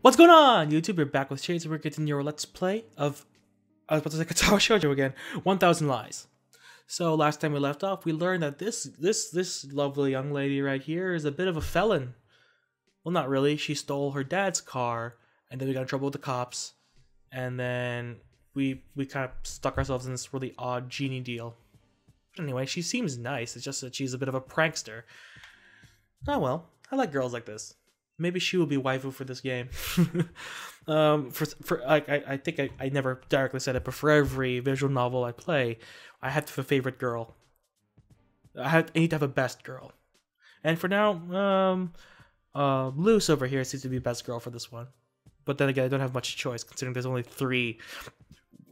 What's going on, YouTube? We're back with Shades, and we're continuing our Let's Play of, I was about to say Katara Shoujo again, 1000 Lies. So last time we left off, we learned that this lovely young lady right here is a bit of a felon. Well, not really. She stole her dad's car, and then we got in trouble with the cops, and then we kind of stuck ourselves in this really odd genie deal. Anyway, she seems nice. It's just that she's a bit of a prankster. Oh well, I like girls like this. Maybe she will be waifu for this game. I think I never directly said it, but for every visual novel I play, I have to have a favorite girl. I need to have a best girl. And for now, Luce over here seems to be best girl for this one. But then again, I don't have much choice considering there's only 3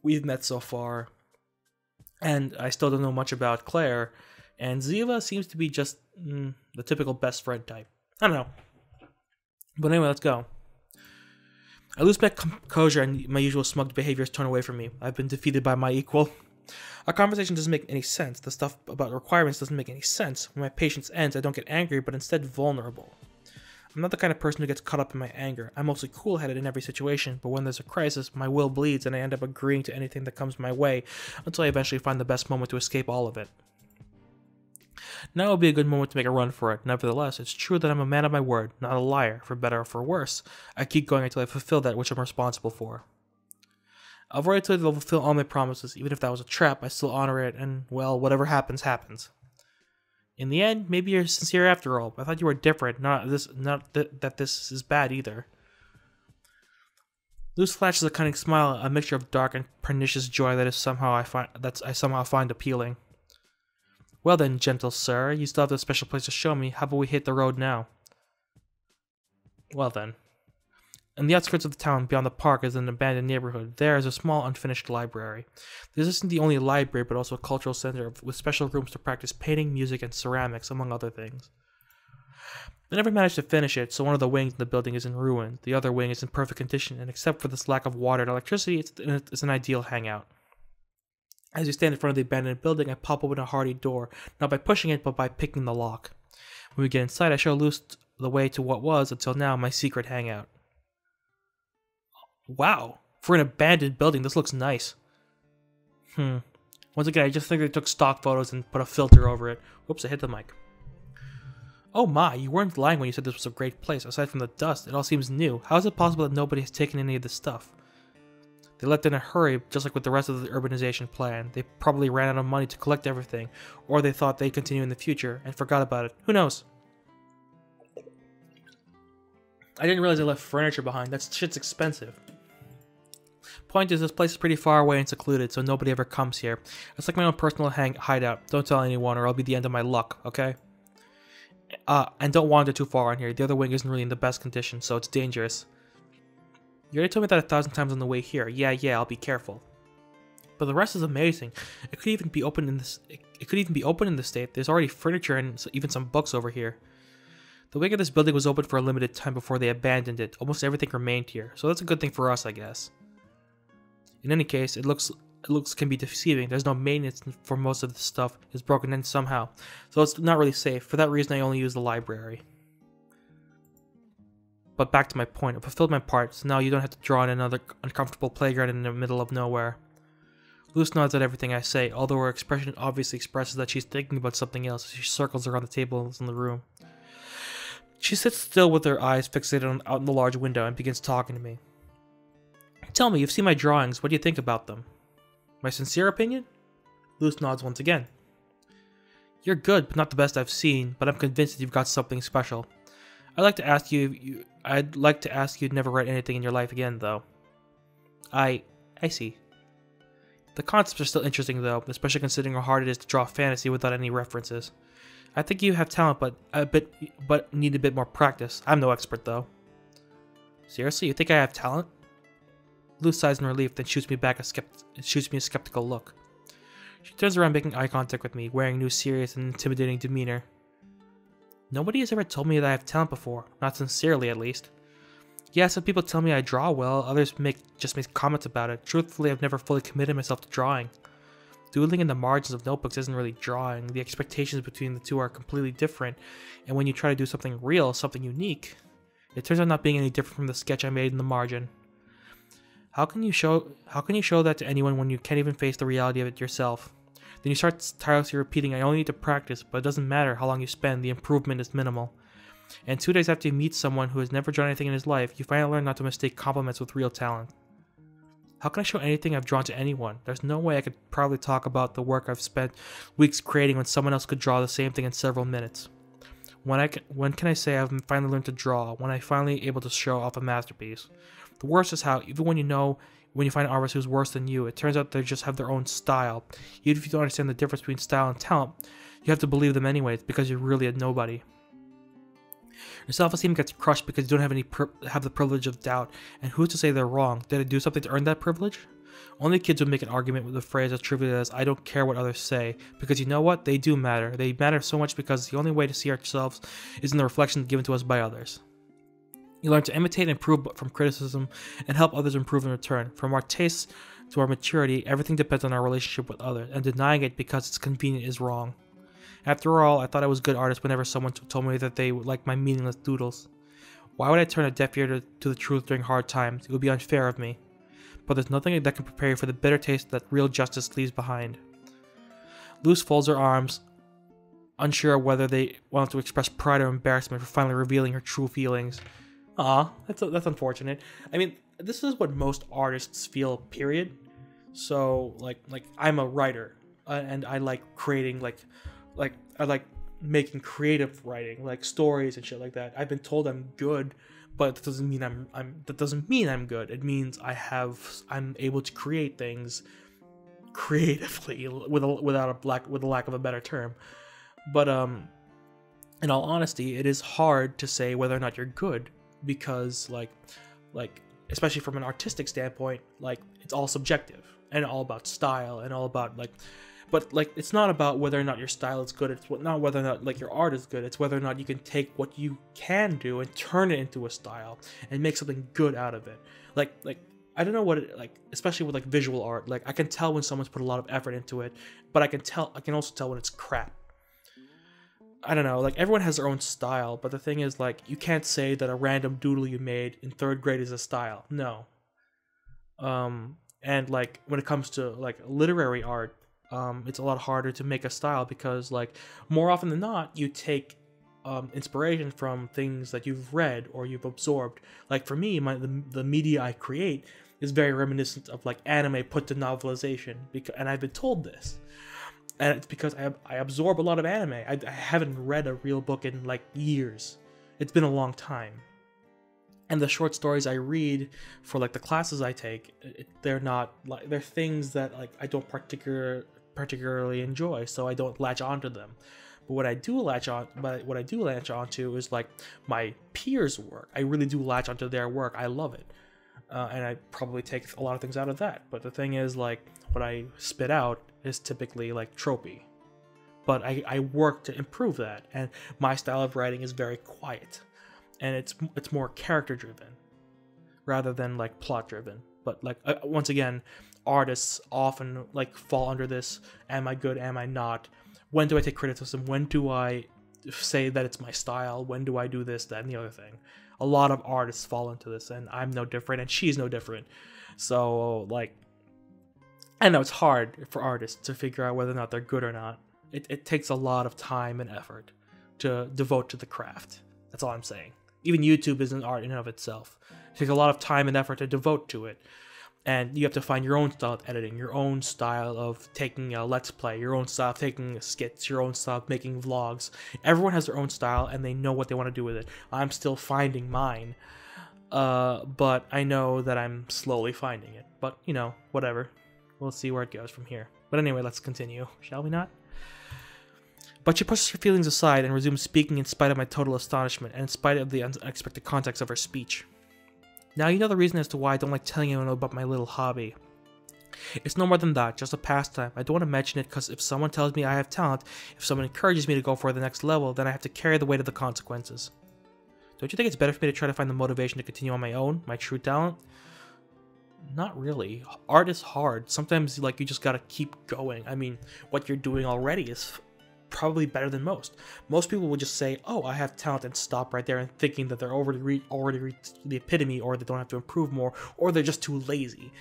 we've met so far. And I still don't know much about Claire. And Ziva seems to be just the typical best friend type. I don't know. But anyway, let's go. I lose my composure and my usual smug behavior is torn away from me. I've been defeated by my equal. Our conversation doesn't make any sense. The stuff about requirements doesn't make any sense. When my patience ends, I don't get angry, but instead vulnerable. I'm not the kind of person who gets caught up in my anger. I'm mostly cool-headed in every situation, but when there's a crisis, my will bleeds and I end up agreeing to anything that comes my way until I eventually find the best moment to escape all of it. Now would be a good moment to make a run for it. Nevertheless, it's true that I'm a man of my word, not a liar, for better or for worse. I keep going until I fulfill that which I'm responsible for. I've already told you I'll fulfill all my promises. Even if that was a trap, I still honor it, and, well, whatever happens, happens. In the end, maybe you're sincere after all. I thought you were different, not that this is bad either. Luce flashes a cunning smile, a mixture of dark and pernicious joy that I somehow find appealing. Well then, gentle sir, you still have a special place to show me. How about we hit the road now? Well then. In the outskirts of the town, beyond the park, is an abandoned neighborhood. There is a small, unfinished library. This isn't the only library, but also a cultural center with special rooms to practice painting, music, and ceramics, among other things. I never managed to finish it, so one of the wings in the building is in ruin. The other wing is in perfect condition, and except for this lack of water and electricity, it's an ideal hangout. As we stand in front of the abandoned building, I pop open a hardy door, not by pushing it, but by picking the lock. When we get inside, I show Luce the way to what was, until now, my secret hangout. Wow! For an abandoned building, this looks nice. Once again, I just think they took stock photos and put a filter over it. Whoops, I hit the mic. Oh my, you weren't lying when you said this was a great place. Aside from the dust, it all seems new. How is it possible that nobody has taken any of this stuff? They left in a hurry, just like with the rest of the urbanization plan. They probably ran out of money to collect everything, or they thought they'd continue in the future, and forgot about it. Who knows? I didn't realize they left furniture behind. That shit's expensive. Point is, this place is pretty far away and secluded, so nobody ever comes here. It's like my own personal hideout. Don't tell anyone, or I'll be the end of my luck, okay? And don't wander too far on here. The other wing isn't really in the best condition, so it's dangerous. You already told me that 1,000 times on the way here. Yeah, I'll be careful. But the rest is amazing. It could even be open in this. It could even be open in the state. There's already furniture and even some books over here. The wing of this building was open for a limited time before they abandoned it. Almost everything remained here, so that's a good thing for us, I guess. In any case, it looks can be deceiving. There's no maintenance for most of the stuff. It's broken in somehow, so it's not really safe. For that reason, I only use the library. But back to my point, I fulfilled my part, so now you don't have to draw in another uncomfortable playground in the middle of nowhere. Luce nods at everything I say, although her expression obviously expresses that she's thinking about something else as she circles around the tables in the room. She sits still with her eyes fixated out in the large window and begins talking to me. Tell me, you've seen my drawings, what do you think about them? My sincere opinion? Luce nods once again. You're good, but not the best I've seen, but I'm convinced that you've got something special. I'd like to ask you to never write anything in your life again, though. I see. The concepts are still interesting, though, especially considering how hard it is to draw fantasy without any references. I think you have talent, but need a bit more practice. I'm no expert, though. Seriously, you think I have talent? Luce sighs in relief, then shoots me a skeptical look. She turns around, making eye contact with me, wearing new serious and intimidating demeanor. Nobody has ever told me that I have talent before, not sincerely at least. Yeah, some people tell me I draw well, others just make comments about it. Truthfully, I've never fully committed myself to drawing. Doodling in the margins of notebooks isn't really drawing. The expectations between the two are completely different, and when you try to do something real, something unique, It turns out not being any different from the sketch I made in the margin. How can you show that to anyone when you can't even face the reality of it yourself? Then you start tirelessly repeating, I only need to practice, but it doesn't matter how long you spend, the improvement is minimal. And 2 days after you meet someone who has never drawn anything in his life, you finally learn not to mistake compliments with real talent. How can I show anything I've drawn to anyone? There's no way I could proudly talk about the work I've spent weeks creating when someone else could draw the same thing in several minutes. When can I say I've finally learned to draw, when I'm finally able to show off a masterpiece? The worst is how, even when you find an artist who's worse than you, it turns out they just have their own style. Even if you don't understand the difference between style and talent, you have to believe them anyways, because you're really a nobody. Your self-esteem gets crushed because you don't have the privilege of doubt, and who's to say they're wrong? Did I do something to earn that privilege? Only kids would make an argument with a phrase as trivial as, I don't care what others say, because you know what? They do matter. They matter so much because the only way to see ourselves is in the reflection given to us by others. You learn to imitate and improve from criticism and help others improve in return. From our tastes to our maturity, everything depends on our relationship with others, and denying it because it's convenient is wrong. After all, I thought I was a good artist whenever someone told me that they would like my meaningless doodles. Why would I turn a deaf ear to the truth during hard times? It would be unfair of me. But there's nothing that can prepare you for the bitter taste that real justice leaves behind. Luce folds her arms, unsure whether they want to express pride or embarrassment for finally revealing her true feelings. That's unfortunate. I mean, this is what most artists feel, period. So, like I'm a writer, and I like creating, I like making creative writing, like stories and shit like that. I've been told I'm good, but that doesn't mean I'm good. It means I'm able to create things creatively with a lack of a better term. But in all honesty, it is hard to say whether or not you're good, because like especially from an artistic standpoint, like it's all subjective and all about style and all about but it's not about whether or not your style is good. It's not whether or not your art is good. It's whether or not you can take what you can do and turn it into a style and make something good out of it. I don't know what it, especially with visual art. I can tell when someone's put a lot of effort into it, but I can also tell when it's crap. I don't know. Everyone has their own style, but the thing is, you can't say that a random doodle you made in 3rd grade is a style. No. And when it comes to literary art, it's a lot harder to make a style because more often than not you take inspiration from things that you've read or you've absorbed. For me, the media I create is very reminiscent of anime put to novelization, and I've been told this, and it's because I absorb a lot of anime. I haven't read a real book in years. It's been a long time. And the short stories I read for the classes I take, they're things that I don't particularly enjoy, so I don't latch onto them. But what I do latch onto is my peers' work. I really do latch onto their work. I love it, and I probably take a lot of things out of that. But the thing is, what I spit out is typically tropey. But I work to improve that, and my style of writing is very quiet, and it's more character driven rather than plot driven. But once again, artists often fall under this: am I good, am I not? When do I take criticism? When do I say that it's my style? When do I do this, that, and the other thing? A lot of artists fall into this, and I'm no different, and she's no different. So I know it's hard for artists to figure out whether or not they're good or not. It takes a lot of time and effort to devote to the craft. That's all I'm saying. Even YouTube is an art in and of itself. It takes a lot of time and effort to devote to it. And you have to find your own style of editing, your own style of taking a let's play, your own style of taking skits, your own style of making vlogs. Everyone has their own style, and they know what they want to do with it. I'm still finding mine, but I know that I'm slowly finding it. But, whatever. We'll see where it goes from here. But anyway, let's continue, shall we not? But she pushes her feelings aside and resumes speaking in spite of my total astonishment, and in spite of the unexpected context of her speech. Now you know the reason as to why I don't like telling anyone about my little hobby. It's no more than that, just a pastime. I don't want to mention it because if someone tells me I have talent, if someone encourages me to go for the next level, then I have to carry the weight of the consequences. Don't you think it's better for me to try to find the motivation to continue on my own, my true talent? Not really. Art is hard. Sometimes you just gotta keep going. I mean, what you're doing already is probably better than most. Most people will just say, "Oh, I have talent," and stop right there, and thinking that they're already reached the epitome, or they don't have to improve more, or they're just too lazy.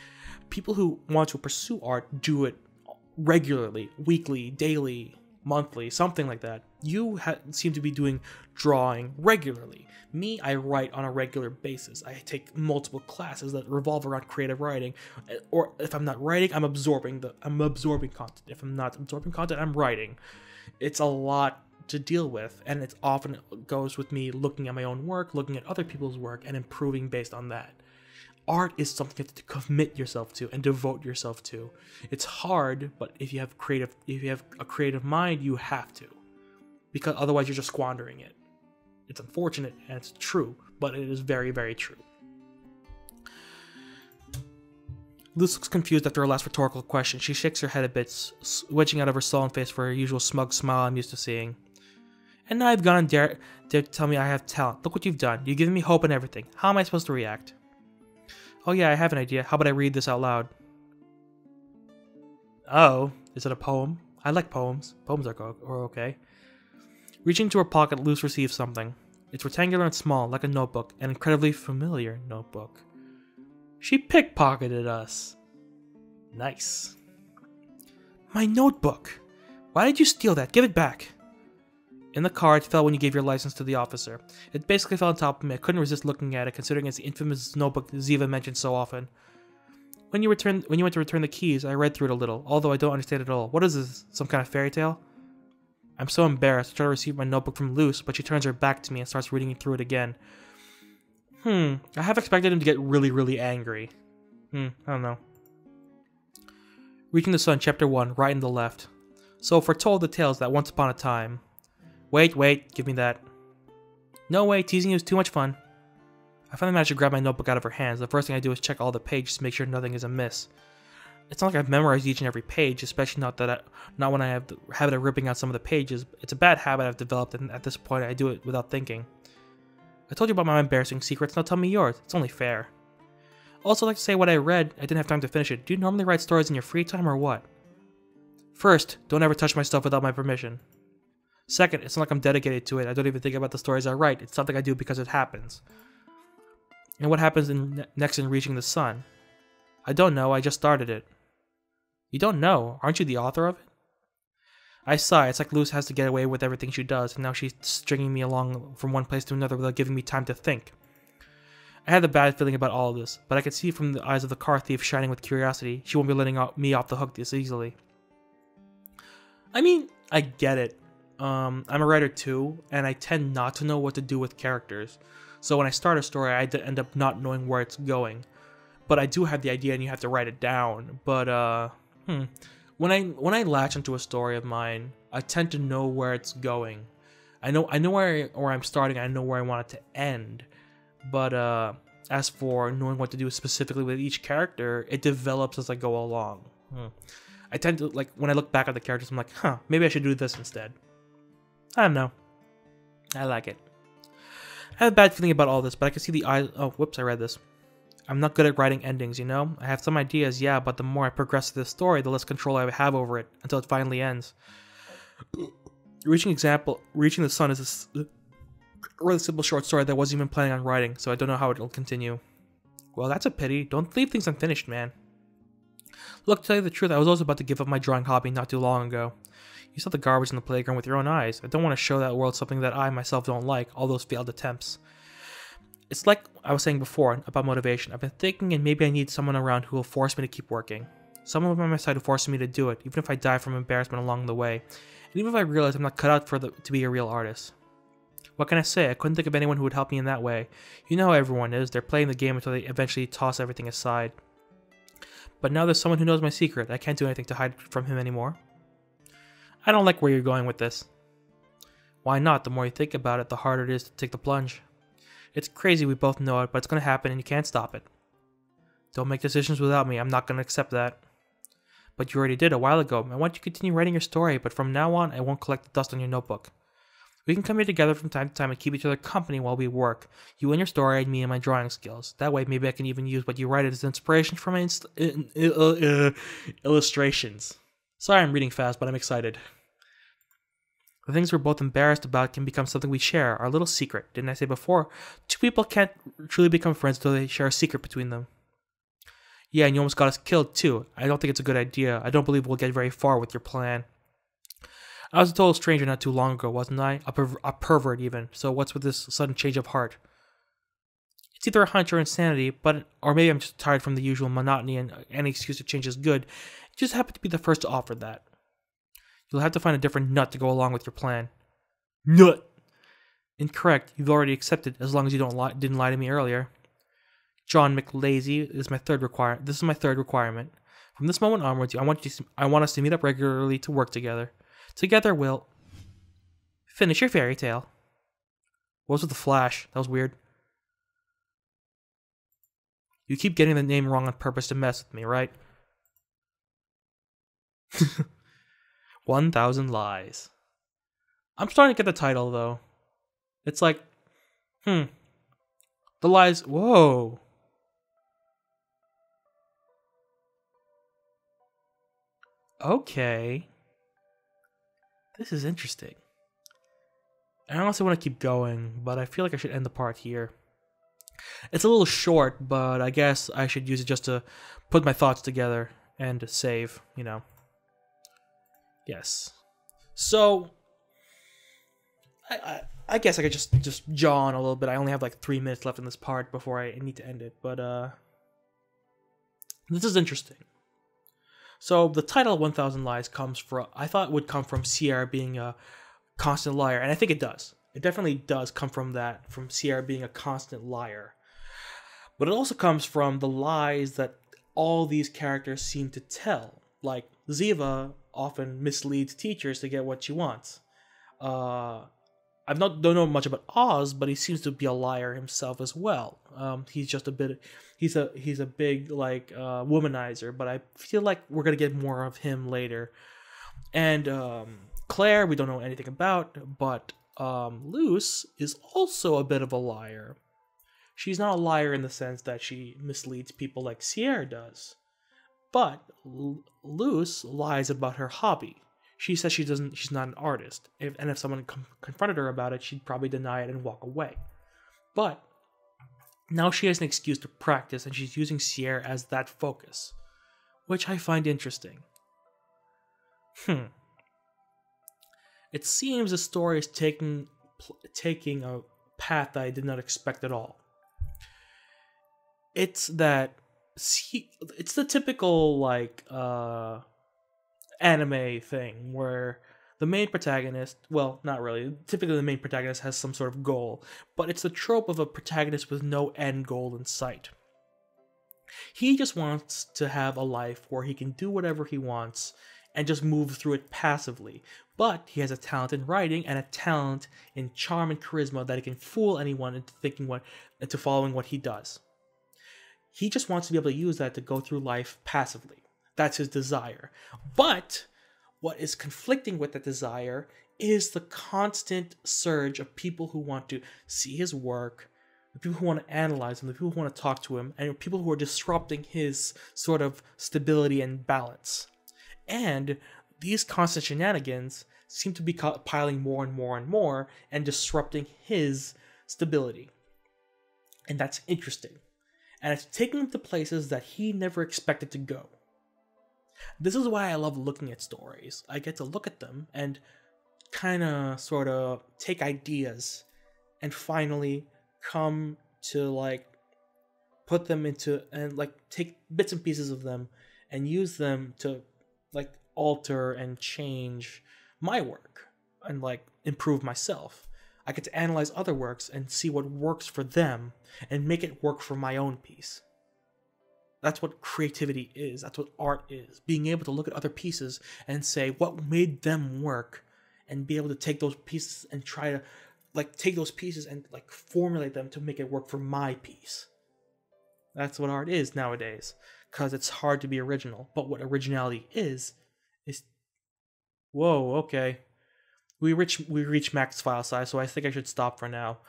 People who want to pursue art do it regularly, weekly, daily, monthly, something like that. You seem to be doing drawing regularly. Me, I write on a regular basis. I take multiple classes that revolve around creative writing, or if I'm not writing, I'm absorbing content. If I'm not absorbing content, I'm writing. It's a lot to deal with, and it often goes with me looking at my own work, looking at other people's work, and improving based on that. Art is something you have to commit yourself to and devote yourself to. It's hard, but if you have a creative mind, you have to, because otherwise you're just squandering it. It's unfortunate and it's true, but it is very, very true. Luce looks confused after her last rhetorical question. She shakes her head a bit, switching out of her sullen face for her usual smug smile I'm used to seeing. And now you've gone and dared to tell me I have talent. Look what you've done. You've given me hope and everything. How am I supposed to react? Oh yeah, I have an idea. How about I read this out loud? Oh, is it a poem? I like poems. Poems are okay. Reaching into her pocket, Luce receives something. It's rectangular and small, like a notebook, an incredibly familiar notebook. She pickpocketed us. Nice. My notebook! Why did you steal that? Give it back! In the car, it fell when you gave your license to the officer. It basically fell on top of me. I couldn't resist looking at it, considering it's the infamous notebook Ziva mentioned so often. When you went to return the keys, I read through it a little, although I don't understand it at all. What is this? Some kind of fairy tale? I'm so embarrassed. I try to receive my notebook from Luce, but she turns her back to me and starts reading through it again. I have expected him to get really, really angry. I don't know. Reaching the Sun, Chapter 1, right and the left. So foretold the tales that once upon a time. Wait, give me that. No way, teasing you is too much fun. I finally managed to grab my notebook out of her hands. The first thing I do is check all the pages to make sure nothing is amiss. It's not like I've memorized each and every page, especially not when I have the habit of ripping out some of the pages. It's a bad habit I've developed, and at this point I do it without thinking. I told you about my embarrassing secrets, now tell me yours. It's only fair. Also, I'd like to say what I read, I didn't have time to finish it. Do you normally write stories in your free time or what? First, don't ever touch my stuff without my permission. Second, it's not like I'm dedicated to it. I don't even think about the stories I write. It's something I do because it happens. And what happens next in Reaching the Sun? I don't know, I just started it. You don't know? Aren't you the author of it? I sigh. It's like Luce has to get away with everything she does, and now she's stringing me along from one place to another without giving me time to think. I had a bad feeling about all of this, but I could see from the eyes of the car thief shining with curiosity, she won't be letting me off the hook this easily. I mean, I get it. I'm a writer too, and I tend not to know what to do with characters. So when I start a story, I end up not knowing where it's going. But I do have the idea, and you have to write it down. But when I latch into a story of mine, I tend to know where it's going. I know where I'm starting. I know where I want it to end. But as for knowing what to do specifically with each character, it develops as I go along. I tend to, like, when I look back at the characters, I'm like, maybe I should do this instead. I don't know. I like it. I have a bad feeling about all this, but I can see the eyes. Oh, whoops, I read this. I'm not good at writing endings, you know? I have some ideas, yeah, but the more I progress through the story, the less control I have over it, until it finally ends. Reaching the Sun is a really simple short story that I wasn't even planning on writing, so I don't know how it'll continue. Well, that's a pity. Don't leave things unfinished, man. Look, to tell you the truth, I was also about to give up my drawing hobby not too long ago. You saw the garbage in the playground with your own eyes. I don't want to show that world something that I myself don't like, all those failed attempts. It's like I was saying before about motivation. I've been thinking, and maybe I need someone around who will force me to keep working. Someone by my side who forces me to do it, even if I die from embarrassment along the way. And even if I realize I'm not cut out to be a real artist. What can I say? I couldn't think of anyone who would help me in that way. You know how everyone is. They're playing the game until they eventually toss everything aside. But now there's someone who knows my secret. I can't do anything to hide from him anymore. I don't like where you're going with this. Why not? The more you think about it, the harder it is to take the plunge. It's crazy, we both know it, but it's going to happen and you can't stop it. Don't make decisions without me. I'm not going to accept that. But you already did a while ago. I want you to continue writing your story, but from now on, I won't collect the dust on your notebook. We can come here together from time to time and keep each other company while we work. You and your story, and me and my drawing skills. That way, maybe I can even use what you write as inspiration for my illustrations. Sorry I'm reading fast, but I'm excited. The things we're both embarrassed about can become something we share, our little secret. Didn't I say before? Two people can't truly become friends until they share a secret between them. Yeah, and you almost got us killed too. I don't think it's a good idea. I don't believe we'll get very far with your plan. I was a total stranger not too long ago, wasn't I? A pervert even. So what's with this sudden change of heart? It's either a hunch or insanity, or maybe I'm just tired from the usual monotony and any excuse to change is good. You just happen to be the first to offer that. You'll have to find a different nut to go along with your plan. Nut! Incorrect. You've already accepted, as long as you didn't lie to me earlier. John McLazy is my third requirement. This is my third requirement. From this moment onwards, I want us to meet up regularly to work together. Together we'll finish your fairy tale. What was with the flash? That was weird. You keep getting the name wrong on purpose to mess with me, right? 1,000 Lies. I'm starting to get the title, though. It's like, The lies... Whoa. Okay. This is interesting. I honestly want to keep going, but I feel like I should end the part here. It's a little short, but I guess I should use it just to put my thoughts together and save, Yes. So, I guess I could just jaw on a little bit. I only have like 3 minutes left in this part before I need to end it, but this is interesting. So the title 1,000 Lies I thought it would come from Sierra being a constant liar, and I think it does. It definitely does come from that, from Sierra being a constant liar. But it also comes from the lies that all these characters seem to tell. Like, Ziva often misleads teachers to get what she wants. Don't know much about Oz, but he seems to be a liar himself as well. He's just he's a big womanizer, but I feel like we're gonna get more of him later. And Claire, we don't know anything about, but Luce is also a bit of a liar. She's not a liar in the sense that she misleads people like Sierra does, but Luce lies about her hobby. She says she's not an artist, and if someone confronted her about it, she'd probably deny it and walk away. But now she has an excuse to practice, and she's using Sierra as that focus, which I find interesting. It seems the story is taking a path that I did not expect at all. It's the typical anime thing where the main protagonist, well, not really, typically the main protagonist has some sort of goal, but it's the trope of a protagonist with no end goal in sight. He just wants to have a life where he can do whatever he wants and just move through it passively, but he has a talent in writing and a talent in charm and charisma that he can fool anyone into following what he does. He just wants to be able to use that to go through life passively. That's his desire. But what is conflicting with that desire is the constant surge of people who want to see his work, the people who want to analyze him, the people who want to talk to him, and people who are disrupting his sort of stability and balance. And these constant shenanigans seem to be piling more and more and more and disrupting his stability. And that's interesting. And it's taking him to places that he never expected to go. This is why I love looking at stories. I get to look at them and kind of sort of take ideas and finally come to put them into and take bits and pieces of them and use them to alter and change my work and improve myself. I get to analyze other works and see what works for them and make it work for my own piece. That's what creativity is. That's what art is. Being able to look at other pieces and say what made them work and be able to take those pieces and try to take those pieces and formulate them to make it work for my piece. That's what art is nowadays, because it's hard to be original. But what originality is whoa, okay. We reach max file size, so I think I should stop for now.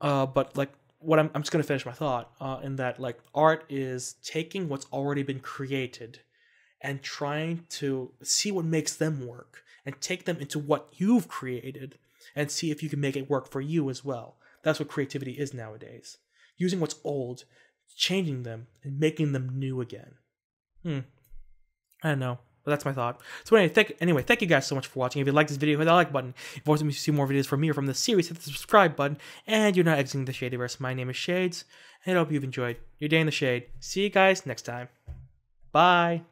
But I'm just gonna finish my thought in that art is taking what's already been created and trying to see what makes them work and take them into what you've created and see if you can make it work for you as well. That's what creativity is nowadays. Using what's old, changing them, and making them new again. I don't know. But that's my thought. So anyway, thank you guys so much for watching. If you like this video, hit that like button. If you want to see more videos from me or from the series, hit the subscribe button. And you're not exiting the Shadyverse. My name is Shades, and I hope you've enjoyed your day in the shade. See you guys next time. Bye.